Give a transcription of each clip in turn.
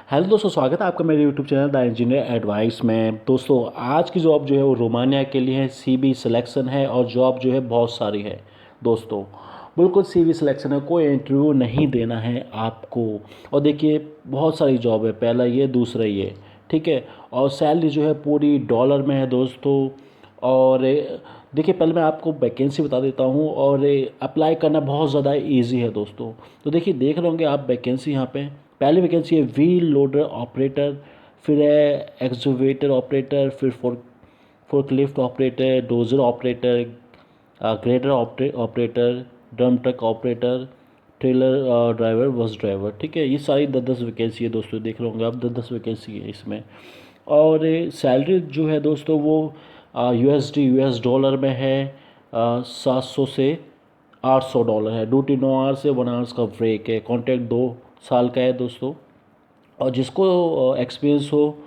Hello दोस्तों, स्वागत है आपका मेरे YouTube channel the engineer advice में। दोस्तों आज की जॉब जो है वो रोमानिया के लिए है। सीवी सिलेक्शन है और जॉब जो है बहुत सारी है दोस्तों। बिल्कुल सीवी सिलेक्शन है, कोई इंटरव्यू नहीं देना है आपको। और देखिए बहुत सारी जॉब है, पहला ये दूसरा ये, ठीक है। और सैलरी जो है पूरी डॉलर में है दोस्तों। और देखिए पहले मैं आपको वैकेंसी बता देता हूँ और अप्लाई करना बहुत ज़्यादा इजी है दोस्तों। तो देखिए देख रहे होंगे आप वैकेंसी यहाँ पे। पहली वैकेंसी है व्हील लोडर ऑपरेटर, फिर है एक्सकवेटर ऑपरेटर, फिर forklift operator, dozer operator, grader operator, drum truck operator, trailer driver, bus driver, ठीक है। ये सारी 10-10 वैकेंसी है दोस्तों, देख रहे होंगे आप 10-10 वैकेंसी है इसमें। और सैलरी जो है दोस्तों वो यूएस डॉलर में है 700 से $800 है। ड्यूटी 9 आवर्स से 1 आवर्स का ब्रेक है। कॉन्ट्रैक्ट 2 साल का है दोस्तों। और जिसको एक्सपीरियंस हो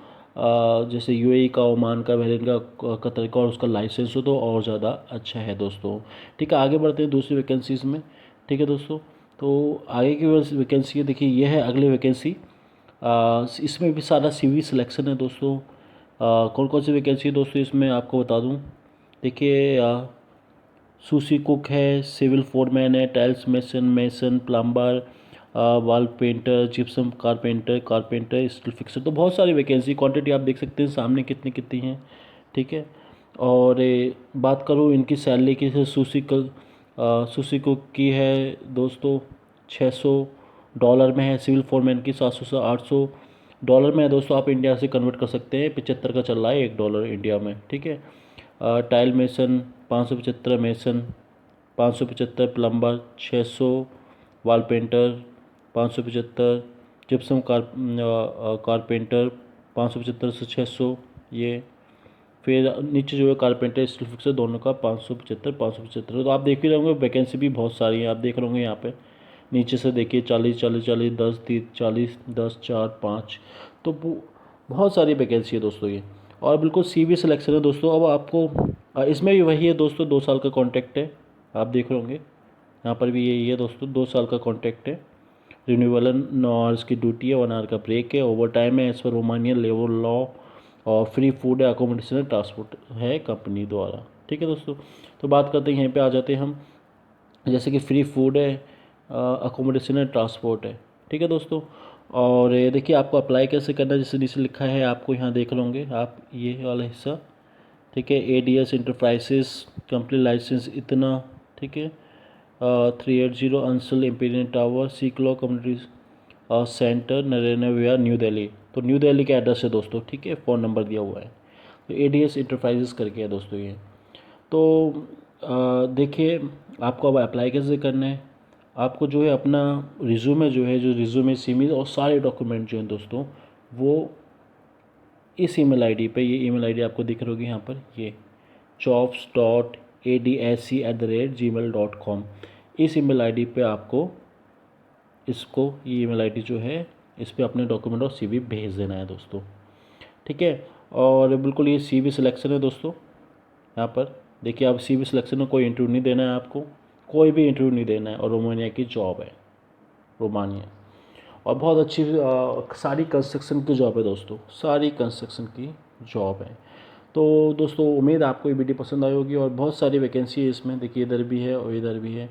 जैसे यूएई का, ओमान का, बहरीन का, कतर का, और उसका लाइसेंस हो तो और ज़्यादा अच्छा है दोस्तों। ठीक है, आगे बढ़ते हैं दूसरी वैकेंसीज में। ठीक है दोस्तों, तो आगे की वैकेंसी देखिए ये है अगली वैकेंसी। इसमें भी सारा सीवी सिलेक्शन है दोस्तों। कौन कौन सी वैकेंसी है दोस्तों इसमें आपको बता दूं। देखिए सूसी कुक है, सिविल फोरमैन है, tiles mason plumber, wall painter, gypsum carpenter, steel fixer. तो बहुत सारी वैकेंसी, क्वांटिटी आप देख सकते हैं सामने कितनी कितनी हैं। ठीक है। और बात करूँ इनकी सैलरी की, तो सूसी कुक की है दोस्तों $600 में है। सिविल फोरमैन की 700 से $800 में है दोस्तों। आप इंडिया से कन्वर्ट कर सकते हैं, 75 का चल रहा है $1 इंडिया में, ठीक है। Tile mason 575, mason 575, plumber 600, wall painter 575, gypsum carpenter 575 से 600 ये। फिर नीचे जो है कारपेंटर स्टील फिक्सर दोनों का 575। तो आप देख ही रहे होंगे वैकेंसी भी बहुत सारी है, आप देख रहे होंगे यहाँ पे नीचे से देखिए 40 10 30 40 10 4 5। तो बहुत सारी वैकेंसी है दोस्तों ये। और बिल्कुल सीवी सिलेक्शन है दोस्तों। अब आपको इसमें भी वही है दोस्तों, 2 साल का कॉन्ट्रैक्ट है। आप देख रहे होंगे यहाँ पर भी यही है दोस्तों, 2 साल का कॉन्ट्रैक्ट है। रिन्यूएबल 9 आवर्स की ड्यूटी है, 1 आवर का ब्रेक है, ओवर टाइम है as per Romanian labour law. और फ्री फूड है, अकोमोडेशन है, ट्रांसपोर्ट है कंपनी द्वारा। ठीक है दोस्तों, तो बात करते हैं यहीं पे आ जाते हैं हम। जैसे कि फ्री फूड है, अकोमोडेशन है, ट्रांसपोर्ट है। ठीक है दोस्तों। और ये देखिए आपको अप्लाई कैसे करना है, जैसे नीचे लिखा है आपको यहाँ देख लोगे आप ये वाला हिस्सा। ठीक है, एडीएस इंटरप्राइजेस कंपनी लाइसेंस इतना, ठीक है। 380 अंसल इम्पीरियल टावर, सी क्लॉक कम्युनिटी सेंटर, नरेना विहार, न्यू दिल्ली। तो न्यू दिल्ली का एड्रेस है दोस्तों, ठीक है, फ़ोन नंबर दिया हुआ है। तो एडीएस इंटरप्राइजेस करके है दोस्तों ये। तो देखिए आपको अब अप्लाई कैसे करना है। आपको जो है अपना रिज्यूमे जो है, जो रिज्यूमे सीवी और सारे डॉक्यूमेंट जो हैं दोस्तों वो इस ईमेल आईडी पे, ये ईमेल आईडी आपको दिख रही होगी यहाँ पर, ये jobs.adsc@gmail.com। इस ईमेल आईडी पे आपको इसको, ये ईमेल आईडी जो है इस पर अपने डॉक्यूमेंट और सीवी भेज देना है दोस्तों। ठीक है। और बिल्कुल ये सीवी सिलेक्शन है दोस्तों। यहाँ पर देखिए आप सीवी सिलेक्शन में कोई इंटरव्यू नहीं देना है आपको, कोई भी इंटरव्यू नहीं देना है। और रोमानिया की जॉब है, रोमानिया। और बहुत अच्छी सारी कंस्ट्रक्शन की जॉब है दोस्तों, सारी कंस्ट्रक्शन की जॉब है। तो दोस्तों उम्मीद आपको ये वीडियो पसंद आई होगी। और बहुत सारी वैकेंसी है इसमें, देखिए इधर भी है और इधर भी है।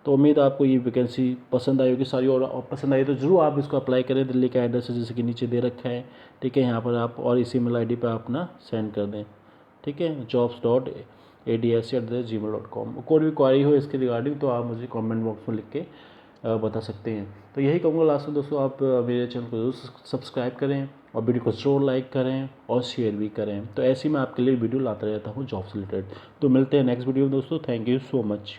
तो उम्मीद आपको ये वैकेंसी पसंद आई होगी सारी। और पसंद आई तो ज़रूर आप इसको अप्लाई करें। दिल्ली का एड्रेस है जैसे कि नीचे दे रखा है, ठीक है। यहाँ पर आप और इसी मेल आई डी पर अपना सेंड कर दें, ठीक है। jobs.adsc@gmail.com। कोई भी क्वारी हो इसके रिगार्डिंग तो आप मुझे कमेंट बॉक्स में लिख के बता सकते हैं। तो यही कहूँगा लास्ट में दोस्तों, आप मेरे चैनल को जरूर सब्सक्राइब करें और वीडियो को जरूर लाइक करें और शेयर भी करें। तो ऐसे ही मैं आपके लिए वीडियो लाता रहता हूँ जॉब से रिलेटेड। तो मिलते हैं नेक्स्ट वीडियो में दोस्तों। Thank you so much.